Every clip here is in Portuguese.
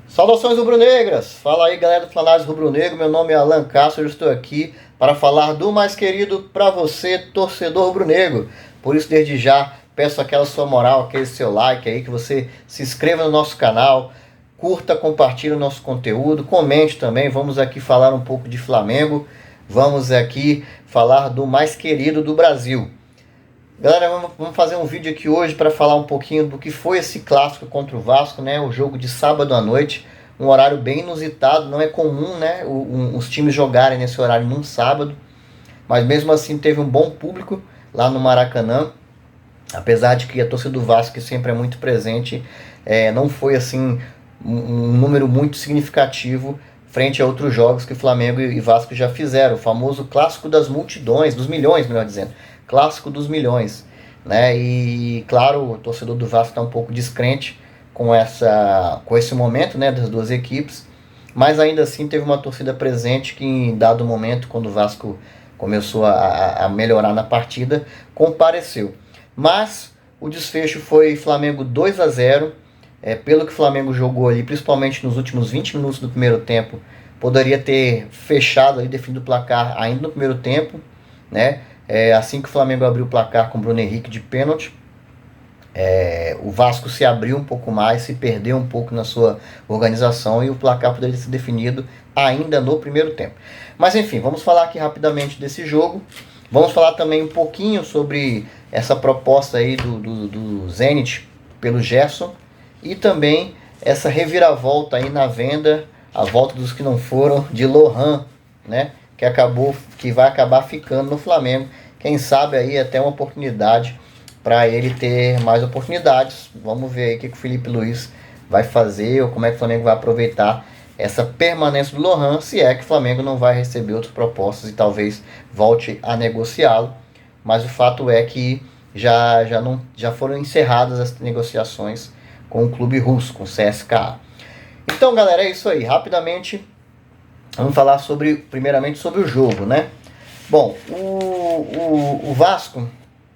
Saudações rubro-negras! Fala aí, galera do Flanários Rubro-Negro, meu nome é Alan Castro, eu estou aqui para falar do mais querido para você, torcedor rubro-negro. Por isso, desde já, peço aquela sua moral, aquele seu like aí, que você se inscreva no nosso canal, curta, compartilhe o nosso conteúdo, comente também, vamos aqui falar um pouco de Flamengo, vamos aqui falar do mais querido do Brasil. Galera, vamos fazer um vídeo aqui hoje para falar um pouquinho do que foi esse clássico contra o Vasco, né? O jogo de sábado à noite, um horário bem inusitado, não é comum, né? Os times jogarem nesse horário num sábado, mas mesmo assim teve um bom público lá no Maracanã, apesar de que a torcida do Vasco, que sempre é muito presente, não foi assim um número muito significativo frente a outros jogos que Flamengo e Vasco já fizeram, o famoso clássico das multidões, dos milhões, melhor dizendo. Clássico dos milhões, né? E claro, o torcedor do Vasco está um pouco descrente com esse momento, né, das duas equipes, mas ainda assim teve uma torcida presente que em dado momento, quando o Vasco começou a melhorar na partida, compareceu. Mas o desfecho foi Flamengo 2-0, pelo que o Flamengo jogou ali, principalmente nos últimos 20 minutos do primeiro tempo, poderia ter fechado ali, definido o placar ainda no primeiro tempo, né? Assim que o Flamengo abriu o placar com o Bruno Henrique de pênalti, o Vasco se abriu um pouco mais, se perdeu um pouco na sua organização e o placar poderia ser definido ainda no primeiro tempo. Mas enfim, vamos falar aqui rapidamente desse jogo. Vamos falar também um pouquinho sobre essa proposta aí do Zenit pelo Gerson e também essa reviravolta aí na venda, a volta dos que não foram, de Lohan, né? Que vai acabar ficando no Flamengo. Quem sabe aí até uma oportunidade para ele ter mais oportunidades. Vamos ver aí o que o Felipe Luiz vai fazer ou como é que o Flamengo vai aproveitar essa permanência do Lohan, se é que o Flamengo não vai receber outras propostas e talvez volte a negociá-lo. Mas o fato é que já foram encerradas as negociações com o clube russo, com o CSKA. Então, galera, é isso aí. Rapidamente, vamos falar primeiramente sobre o jogo, né? Bom, o Vasco,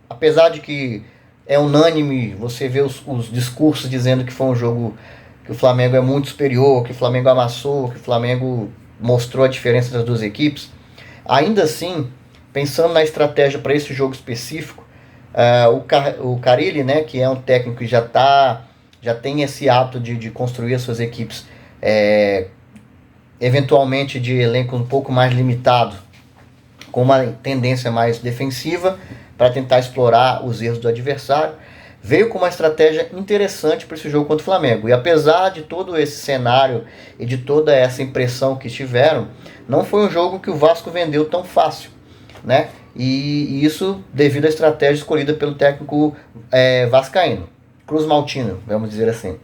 apesar de que é unânime, você vê os discursos dizendo que foi um jogo que o Flamengo é muito superior, que o Flamengo amassou, que o Flamengo mostrou a diferença das duas equipes, ainda assim, pensando na estratégia para esse jogo específico, o Carille, né, que é um técnico que já tem esse hábito de construir as suas equipes, eventualmente de elenco um pouco mais limitado, com uma tendência mais defensiva, para tentar explorar os erros do adversário, veio com uma estratégia interessante para esse jogo contra o Flamengo. E apesar de todo esse cenário e de toda essa impressão que tiveram, não foi um jogo que o Vasco vendeu tão fácil, né? E isso devido à estratégia escolhida pelo técnico vascaíno, Cruz Maltino, vamos dizer assim.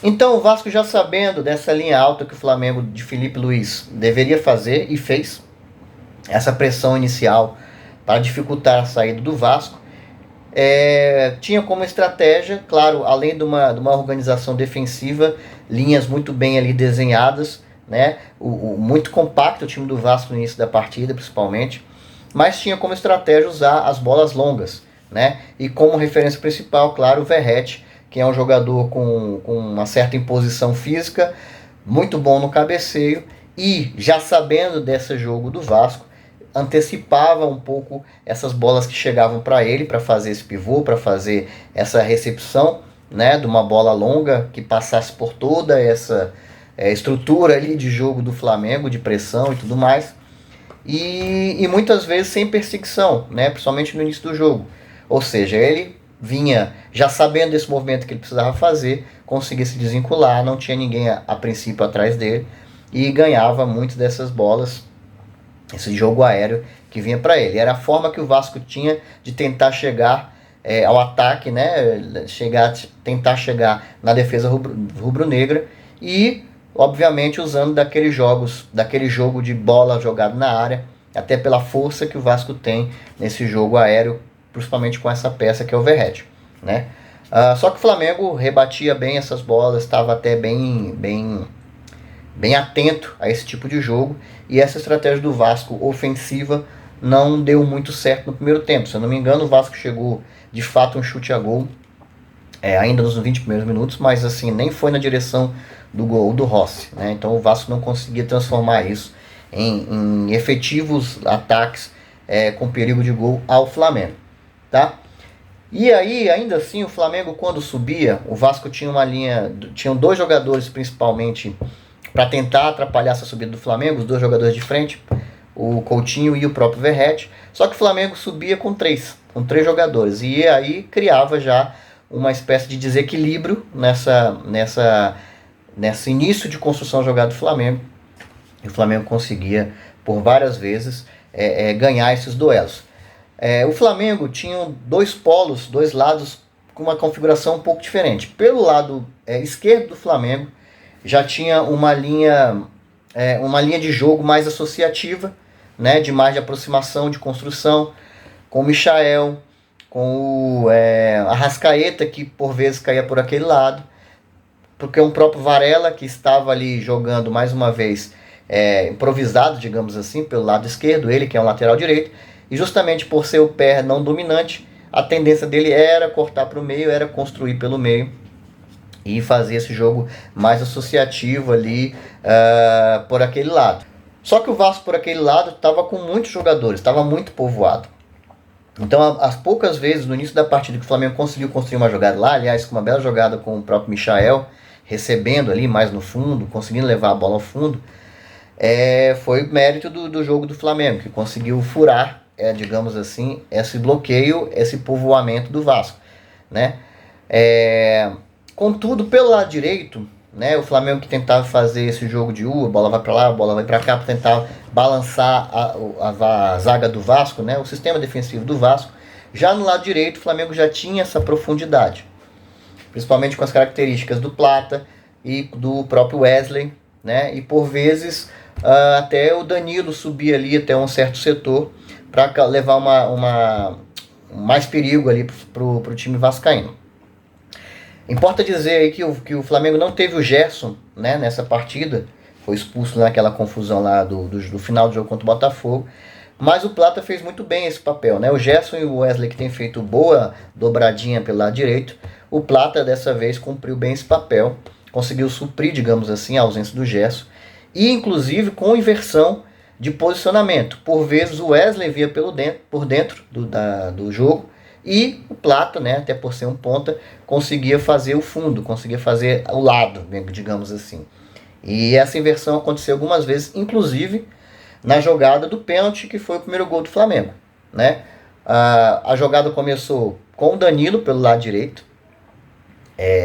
Então o Vasco, já sabendo dessa linha alta que o Flamengo de Felipe Luiz deveria fazer e fez, essa pressão inicial para dificultar a saída do Vasco, tinha como estratégia, claro, além de uma organização defensiva, linhas muito bem ali desenhadas, né? Muito compacto o time do Vasco no início da partida, principalmente, mas tinha como estratégia usar as bolas longas, né? E como referência principal, claro, o Verratti, que é um jogador com uma certa imposição física, muito bom no cabeceio, e já sabendo desse jogo do Vasco, antecipava um pouco essas bolas que chegavam para ele, para fazer esse pivô, para fazer essa recepção, né, de uma bola longa que passasse por toda essa estrutura ali de jogo do Flamengo, de pressão e tudo mais, e muitas vezes sem perseguição, né, principalmente no início do jogo. Ou seja, ele vinha já sabendo desse movimento que ele precisava fazer, conseguia se desvincular, não tinha ninguém a princípio atrás dele, e ganhava muito dessas bolas, esse jogo aéreo que vinha para ele. Era a forma que o Vasco tinha de tentar chegar ao ataque, né? Tentar chegar na defesa rubro-negra e, obviamente, usando daquele jogo de bola jogada na área, até pela força que o Vasco tem nesse jogo aéreo, principalmente com essa peça que é o Verratti, né? Só que o Flamengo rebatia bem essas bolas, estava até bem atento a esse tipo de jogo, e essa estratégia do Vasco ofensiva não deu muito certo no primeiro tempo. Se eu não me engano, o Vasco chegou de fato um chute a gol ainda nos 20 primeiros minutos, mas assim, nem foi na direção do gol do Rossi, né? Então o Vasco não conseguia transformar isso em efetivos ataques com perigo de gol ao Flamengo, tá? E aí, ainda assim, o Flamengo, quando subia, o Vasco tinha uma linha, tinham dois jogadores principalmente para tentar atrapalhar essa subida do Flamengo, os dois jogadores de frente, o Coutinho e o próprio Verratti. Só que o Flamengo subia com três jogadores, e aí criava já uma espécie de desequilíbrio nesse início de construção jogada do Flamengo. E o Flamengo conseguia, por várias vezes, ganhar esses duelos. O Flamengo tinha dois polos, dois lados com uma configuração um pouco diferente. Pelo lado esquerdo do Flamengo já tinha uma linha de jogo mais associativa, né, de mais de aproximação, de construção, com o Michael, com o Arrascaeta, que por vezes caía por aquele lado, porque um próprio Varela, que estava ali jogando mais uma vez improvisado, digamos assim, pelo lado esquerdo, ele que é um lateral direito, e justamente por ser o pé não dominante, a tendência dele era cortar para o meio, era construir pelo meio e fazer esse jogo mais associativo ali por aquele lado. Só que o Vasco por aquele lado estava com muitos jogadores, estava muito povoado. Então, as poucas vezes no início da partida que o Flamengo conseguiu construir uma jogada lá, aliás, com uma bela jogada com o próprio Michael, recebendo ali mais no fundo, conseguindo levar a bola ao fundo, foi mérito do jogo do Flamengo, que conseguiu furar, digamos assim, esse bloqueio, esse povoamento do Vasco, né? Contudo, pelo lado direito, né, o Flamengo que tentava fazer esse jogo de a bola vai para lá, a bola vai para cá, para tentar balançar a zaga do Vasco, né, o sistema defensivo do Vasco. Já no lado direito, o Flamengo já tinha essa profundidade, principalmente com as características do Plata e do próprio Wesley, né, e por vezes até o Danilo subia ali até um certo setor para levar mais perigo ali pro time vascaíno. Importa dizer aí que o Flamengo não teve o Gerson, né, nessa partida, foi expulso naquela confusão lá do final do jogo contra o Botafogo, mas o Plata fez muito bem esse papel, né? O Gerson e o Wesley, que tem feito boa dobradinha pelo lado direito, o Plata dessa vez cumpriu bem esse papel, conseguiu suprir, digamos assim, a ausência do Gerson, e inclusive com inversão de posicionamento. Por vezes o Wesley via por dentro do jogo, e o Plata, né, até por ser um ponta, conseguia fazer o fundo, conseguia fazer o lado, digamos assim. E essa inversão aconteceu algumas vezes, inclusive na jogada do pênalti, que foi o primeiro gol do Flamengo, né? A jogada começou com o Danilo pelo lado direito.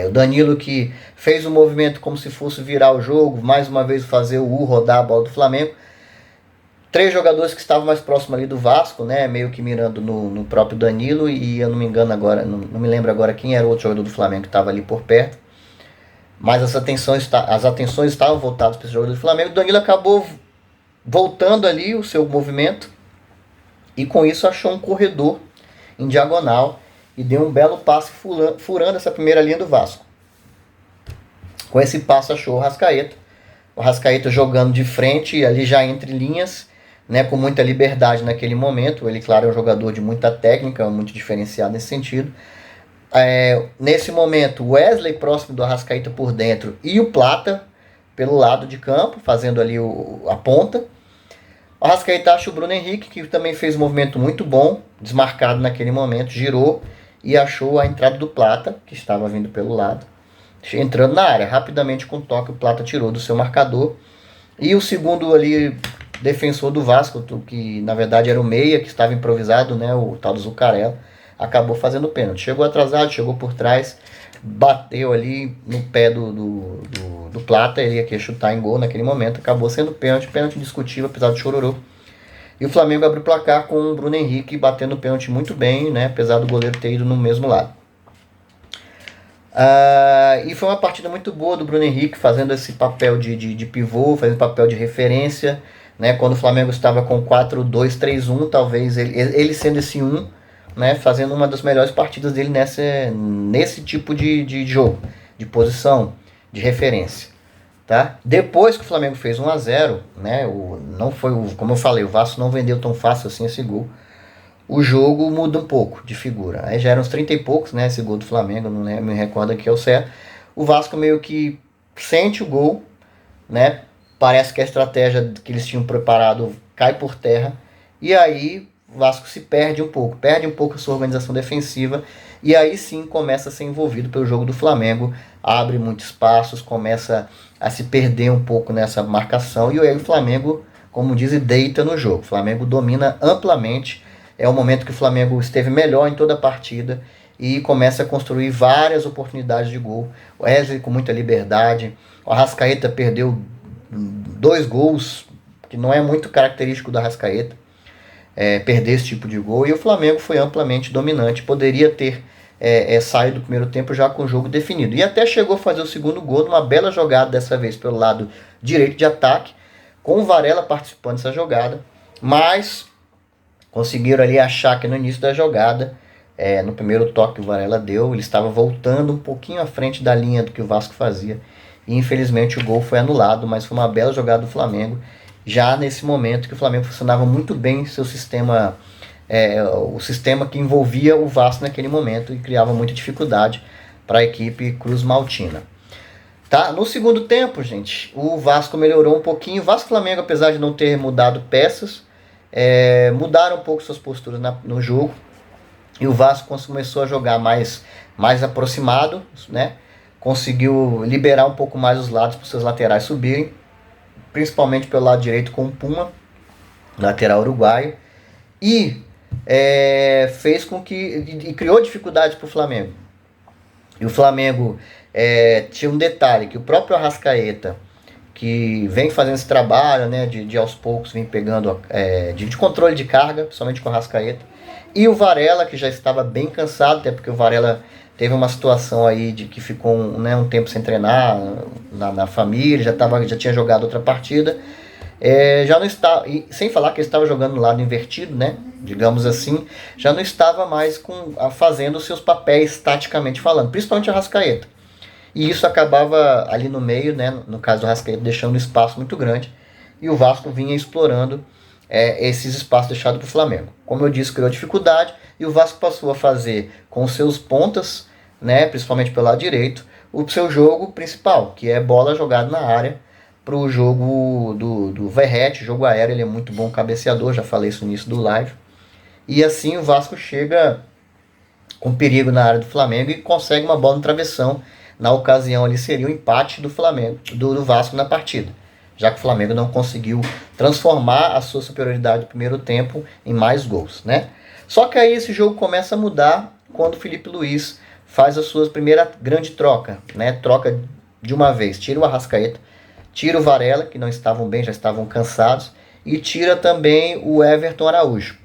O Danilo que fez o movimento como se fosse virar o jogo, mais uma vez fazer o rodar a bola do Flamengo. Três jogadores que estavam mais próximos ali do Vasco, né, meio que mirando no próprio Danilo, e eu não me engano agora, não me lembro agora quem era o outro jogador do Flamengo que estava ali por perto, mas as atenções estavam voltadas para esse jogador do Flamengo. O Danilo acabou voltando ali o seu movimento, e com isso achou um corredor em diagonal, e deu um belo passe furando essa primeira linha do Vasco. Com esse passe achou o Arrascaeta jogando de frente, ali já entre linhas, né, com muita liberdade naquele momento. Ele, claro, é um jogador de muita técnica, muito diferenciado nesse sentido. Nesse momento, o Wesley próximo do Arrascaeta por dentro e o Plata pelo lado de campo, fazendo ali a ponta. O Arrascaeta acha o Bruno Henrique, que também fez um movimento muito bom, desmarcado naquele momento, girou e achou a entrada do Plata, que estava vindo pelo lado, entrando na área. Rapidamente, com toque, o Plata tirou do seu marcador. E o segundo ali, defensor do Vasco, que na verdade era o meia, que estava improvisado, né, o tal do Zucarello, acabou fazendo o pênalti. Chegou atrasado, chegou por trás, bateu ali no pé do Plata, ele ia chutar em gol naquele momento, acabou sendo pênalti indiscutível, apesar do chororô. E o Flamengo abriu o placar com o Bruno Henrique batendo o pênalti muito bem, né, apesar do goleiro ter ido no mesmo lado. E foi uma partida muito boa do Bruno Henrique, fazendo esse papel de pivô, fazendo papel de referência, né? Quando o Flamengo estava com 4-2-3-1, talvez ele sendo esse 1, né? Fazendo uma das melhores partidas dele nesse tipo de jogo, de posição, de referência, tá? Depois que o Flamengo fez 1-0, né? Não foi como eu falei, o Vasco não vendeu tão fácil assim esse gol. o jogo muda um pouco de figura. Aí já eram uns 30 e poucos, né? Esse gol do Flamengo, não lembro, me recordo aqui ao certo. O Vasco meio que sente o gol, né? Parece que a estratégia que eles tinham preparado cai por terra. E aí o Vasco se perde um pouco a sua organização defensiva. E aí sim começa a ser envolvido pelo jogo do Flamengo. Abre muitos espaços, começa a se perder um pouco nessa marcação. E aí o Flamengo, como diz, deita no jogo. O Flamengo domina amplamente. É o momento que o Flamengo esteve melhor em toda a partida e começa a construir várias oportunidades de gol. O Wesley com muita liberdade. O Arrascaeta perdeu 2 gols, que não é muito característico do Arrascaeta, perder esse tipo de gol. E o Flamengo foi amplamente dominante. Poderia ter saído do primeiro tempo já com o jogo definido. E até chegou a fazer o segundo gol numa bela jogada, dessa vez pelo lado direito de ataque, com o Varela participando dessa jogada. Mas conseguiram ali achar que no início da jogada, no primeiro toque que o Varela deu, ele estava voltando um pouquinho à frente da linha do que o Vasco fazia. E infelizmente o gol foi anulado, mas foi uma bela jogada do Flamengo. Já nesse momento que o Flamengo funcionava muito bem seu sistema, o sistema que envolvia o Vasco naquele momento e criava muita dificuldade para a equipe Cruz Maltina. Tá? No segundo tempo, gente, o Vasco melhorou um pouquinho. O Vasco e o Flamengo, apesar de não ter mudado peças, mudaram um pouco suas posturas no jogo. E o Vasco começou a jogar mais aproximado, né? Conseguiu liberar um pouco mais os lados para os seus laterais subirem, principalmente pelo lado direito com o Puma, lateral uruguaio, e fez com que e criou dificuldades para o Flamengo. E o Flamengo tinha um detalhe, que o próprio Arrascaeta, que vem fazendo esse trabalho, né, de aos poucos vem pegando de controle de carga, principalmente com o Arrascaeta, e o Varela, que já estava bem cansado, até porque o Varela teve uma situação aí de que ficou um tempo sem treinar na família, já tinha jogado outra partida, já não está, e sem falar que ele estava jogando no lado invertido, né, digamos assim, já não estava mais fazendo os seus papéis taticamente falando, principalmente o Arrascaeta. E isso acabava ali no meio, né, no caso do Arrascaeta, deixando um espaço muito grande, e o Vasco vinha explorando esses espaços deixados para o Flamengo. Como eu disse, criou dificuldade, e o Vasco passou a fazer com os seus pontas, né, principalmente pelo lado direito, o seu jogo principal, que é bola jogada na área, para o jogo do Verratti, jogo aéreo. Ele é muito bom cabeceador, já falei isso no início do live. E assim o Vasco chega com perigo na área do Flamengo e consegue uma bola no travessão. Na ocasião ali seria o empate do Flamengo, do Vasco na partida, já que o Flamengo não conseguiu transformar a sua superioridade no primeiro tempo em mais gols, né? Só que aí esse jogo começa a mudar quando o Felipe Luiz faz a sua primeira grande troca, né? Troca de uma vez, tira o Arrascaeta, tira o Varela, que não estavam bem, já estavam cansados, e tira também o Everton Araújo.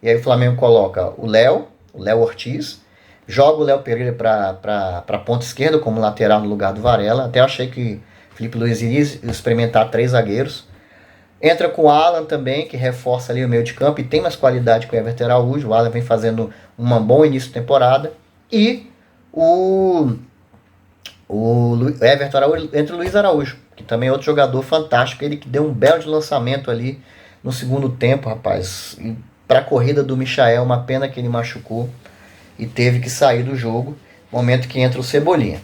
E aí o Flamengo coloca o Léo Ortiz, joga o Léo Pereira para a ponta esquerda como lateral no lugar do Varela. Até achei que o Felipe Luiz iria experimentar 3 zagueiros. Entra com o Alan também, que reforça ali o meio de campo e tem mais qualidade que o Everton Araújo. O Alan vem fazendo um bom início de temporada. E o Everton Araújo entra o Luiz Araújo, que também é outro jogador fantástico. Ele que deu um belo de lançamento ali no segundo tempo, rapaz. E para a corrida do Michael, uma pena que ele machucou e teve que sair do jogo, momento que entra o Cebolinha.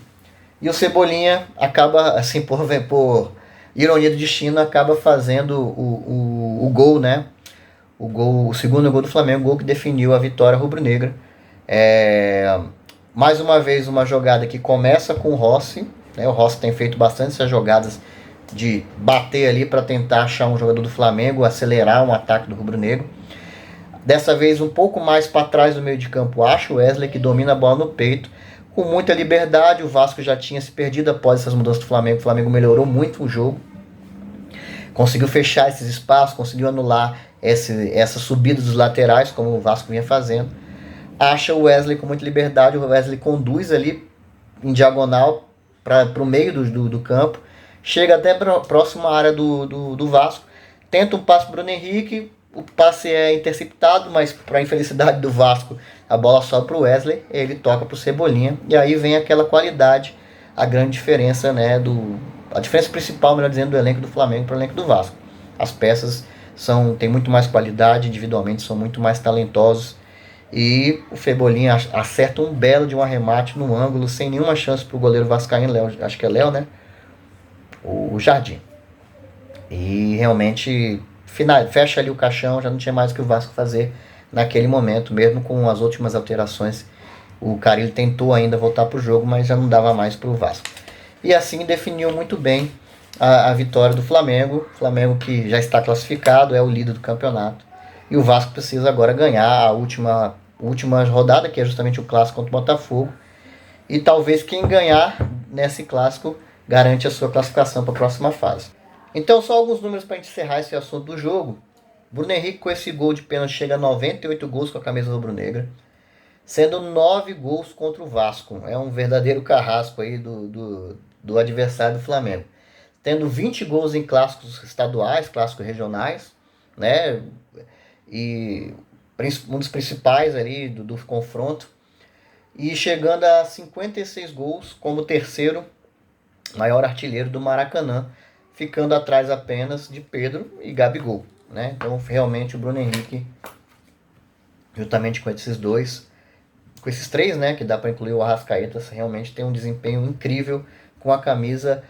E o Cebolinha acaba, assim, por ironia do destino, acaba fazendo o gol, né? O segundo gol do Flamengo, o gol que definiu a vitória rubro-negra. Mais uma vez, uma jogada que começa com o Rossi, né? O Rossi tem feito bastante essas jogadas de bater ali para tentar achar um jogador do Flamengo, acelerar um ataque do rubro-negro. Dessa vez um pouco mais para trás do meio de campo, acho o Wesley, que domina a bola no peito, com muita liberdade. O Vasco já tinha se perdido após essas mudanças do Flamengo. O Flamengo melhorou muito o jogo, conseguiu fechar esses espaços, conseguiu anular essa subida dos laterais, como o Vasco vinha fazendo. Acha o Wesley com muita liberdade, o Wesley conduz ali em diagonal para o meio do campo, chega até próximo à área do Vasco, tenta um passe para o Bruno Henrique. O passe é interceptado, mas para a infelicidade do Vasco, a bola sobe para o Wesley, ele toca para o Cebolinha, e aí vem aquela qualidade, a grande diferença, né, a diferença principal, melhor dizendo, do elenco do Flamengo para o elenco do Vasco. As peças tem muito mais qualidade, individualmente são muito mais talentosos. E o Cebolinha acerta um belo de um arremate no ângulo, sem nenhuma chance para o goleiro vascaíno, Léo, acho que é Léo, né? O Jardim. E realmente fecha ali o caixão, já não tinha mais o que o Vasco fazer naquele momento, mesmo com as últimas alterações. O Carille tentou ainda voltar para o jogo, mas já não dava mais para o Vasco. E assim definiu muito bem a vitória do Flamengo. Flamengo que já está classificado, é o líder do campeonato. E o Vasco precisa agora ganhar a última rodada, que é justamente o clássico contra o Botafogo. E talvez quem ganhar nesse clássico garante a sua classificação para a próxima fase. Então, só alguns números para encerrar esse assunto do jogo. Bruno Henrique, com esse gol de pênalti, chega a 98 gols com a camisa rubro-negra, sendo 9 gols contra o Vasco. É um verdadeiro carrasco aí do adversário do Flamengo. Tendo 20 gols em clássicos estaduais, clássicos regionais, né? E um dos principais ali do confronto. E chegando a 56 gols como terceiro maior artilheiro do Maracanã, ficando atrás apenas de Pedro e Gabigol, né? Então, realmente, o Bruno Henrique, juntamente com esses dois, com esses três, né, que dá para incluir o Arrascaeta, realmente tem um desempenho incrível com a camisa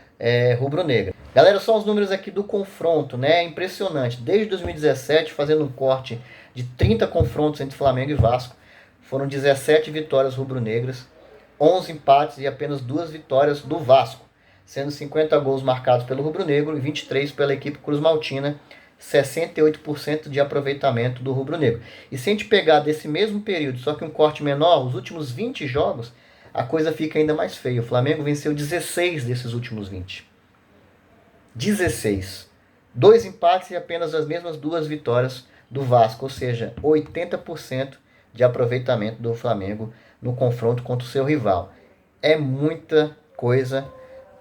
rubro-negra. Galera, só os números aqui do confronto, né? É impressionante. Desde 2017, fazendo um corte de 30 confrontos entre Flamengo e Vasco, foram 17 vitórias rubro-negras, 11 empates e apenas 2 vitórias do Vasco, sendo 50 gols marcados pelo rubro-negro e 23 pela equipe cruz-maltina, 68% de aproveitamento do rubro-negro. E se a gente pegar desse mesmo período, só que um corte menor, os últimos 20 jogos, a coisa fica ainda mais feia. O Flamengo venceu 16 desses últimos 20. 16. 2 empates e apenas as mesmas 2 vitórias do Vasco, ou seja, 80% de aproveitamento do Flamengo no confronto contra o seu rival. É muita coisa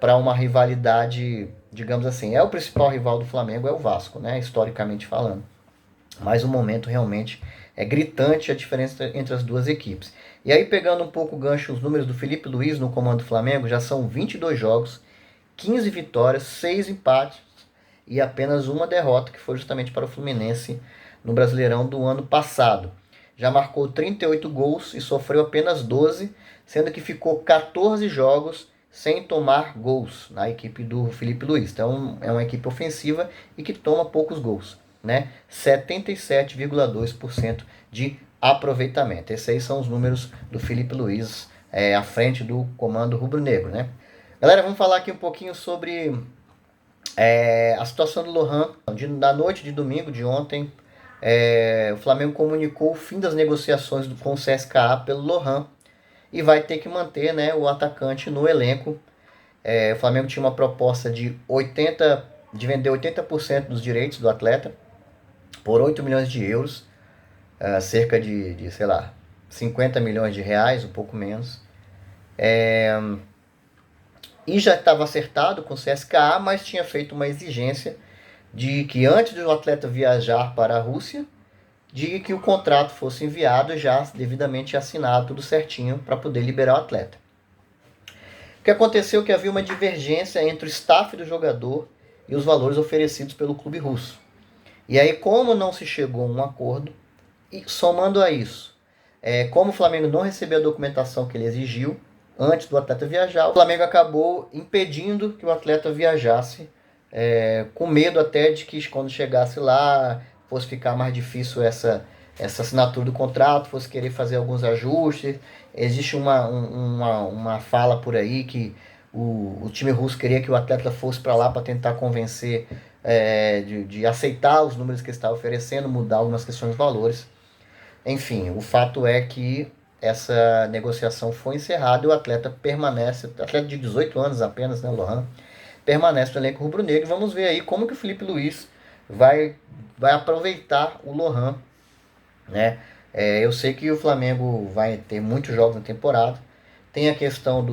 para uma rivalidade, digamos assim. O principal rival do Flamengo é o Vasco, né, historicamente falando. Mas o momento realmente é gritante a diferença entre as duas equipes. E aí, pegando um pouco o gancho, os números do Felipe Luiz no comando do Flamengo, já são 22 jogos, 15 vitórias, 6 empates e apenas uma derrota, que foi justamente para o Fluminense no Brasileirão do ano passado. Já marcou 38 gols e sofreu apenas 12, sendo que ficou 14 jogos sem tomar gols na equipe do Felipe Luiz. Então é uma equipe ofensiva e que toma poucos gols, né? 77,2% de aproveitamento. Esses aí são os números do Felipe Luiz à frente do comando rubro-negro, né? Galera, vamos falar aqui um pouquinho sobre a situação do Lohan. Da noite de domingo, de ontem, o Flamengo comunicou o fim das negociações com o CSKA pelo Lohan e vai ter que manter, né, o atacante no elenco. O Flamengo tinha uma proposta de vender 80% dos direitos do atleta por 8 milhões de euros, cerca de, sei lá, 50 milhões de reais, um pouco menos. E já estava acertado com o CSKA, mas tinha feito uma exigência de que antes do atleta viajar para a Rússia, de que o contrato fosse enviado já devidamente assinado, tudo certinho, para poder liberar o atleta. O que aconteceu é que havia uma divergência entre o staff do jogador e os valores oferecidos pelo clube russo. E aí, como não se chegou a um acordo, e somando a isso, como o Flamengo não recebeu a documentação que ele exigiu antes do atleta viajar, o Flamengo acabou impedindo que o atleta viajasse, com medo até de que quando chegasse lá fosse ficar mais difícil essa assinatura do contrato, fosse querer fazer alguns ajustes. Existe uma fala por aí que o time russo queria que o atleta fosse para lá para tentar convencer de aceitar os números que ele estava oferecendo, mudar algumas questões de valores. Enfim, o fato é que essa negociação foi encerrada e o atleta permanece, atleta de 18 anos apenas, né, Lohan, permanece no elenco rubro-negro. Vamos ver aí como que o Felipe Luiz vai aproveitar o Lohan, né? Eu sei que o Flamengo vai ter muitos jogos na temporada, tem a questão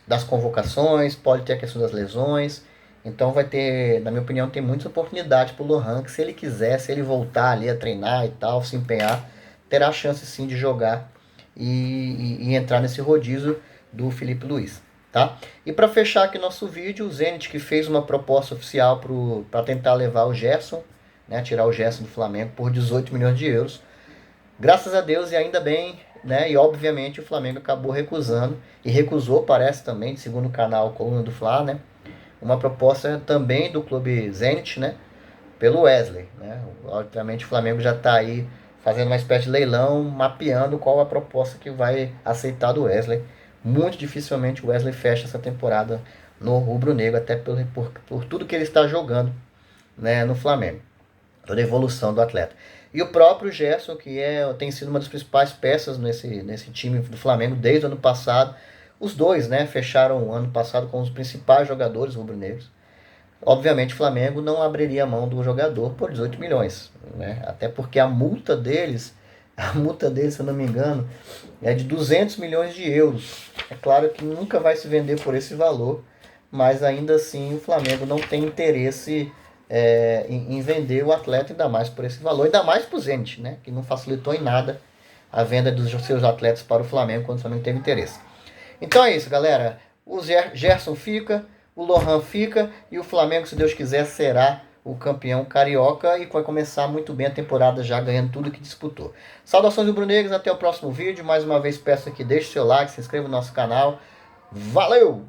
das convocações, pode ter a questão das lesões, então vai ter, na minha opinião, tem muitas oportunidades para o Lohan, que se ele quiser, se ele voltar ali a treinar e tal, se empenhar, terá a chance sim de jogar e entrar nesse rodízio do Felipe Luiz, tá? E para fechar aqui nosso vídeo, o Zenit, que fez uma proposta oficial para tentar levar o Gerson, né, tirar o Gerson do Flamengo por 18 milhões de euros. Graças a Deus e ainda bem, né, e obviamente o Flamengo acabou recusando, e recusou, parece também, segundo o canal Coluna do Fla, né, uma proposta também do clube Zenit, né, pelo Wesley, né. Obviamente o Flamengo já está aí fazendo uma espécie de leilão, mapeando qual a proposta que vai aceitar do Wesley. Muito dificilmente o Wesley fecha essa temporada no rubro-negro, até por tudo que ele está jogando, né, no Flamengo, toda a evolução do atleta. E o próprio Gerson, que tem sido uma das principais peças nesse time do Flamengo desde o ano passado. Os dois, né, fecharam o ano passado com os principais jogadores rubro-negros. Obviamente o Flamengo não abriria a mão do jogador por 18 milhões, né? Até porque a multa deles, se eu não me engano, é de 200 milhões de euros. É claro que nunca vai se vender por esse valor, mas ainda assim o Flamengo não tem interesse em vender o atleta, ainda mais por esse valor, ainda mais para o Zenit, né? Que não facilitou em nada a venda dos seus atletas para o Flamengo quando o Flamengo teve interesse. Então é isso, galera. O Gerson fica, o Lohan fica e o Flamengo, se Deus quiser, será o campeão carioca e vai começar muito bem a temporada já ganhando tudo que disputou. Saudações rubro-negras, até o próximo vídeo. Mais uma vez peço que deixe seu like, se inscreva no nosso canal. Valeu!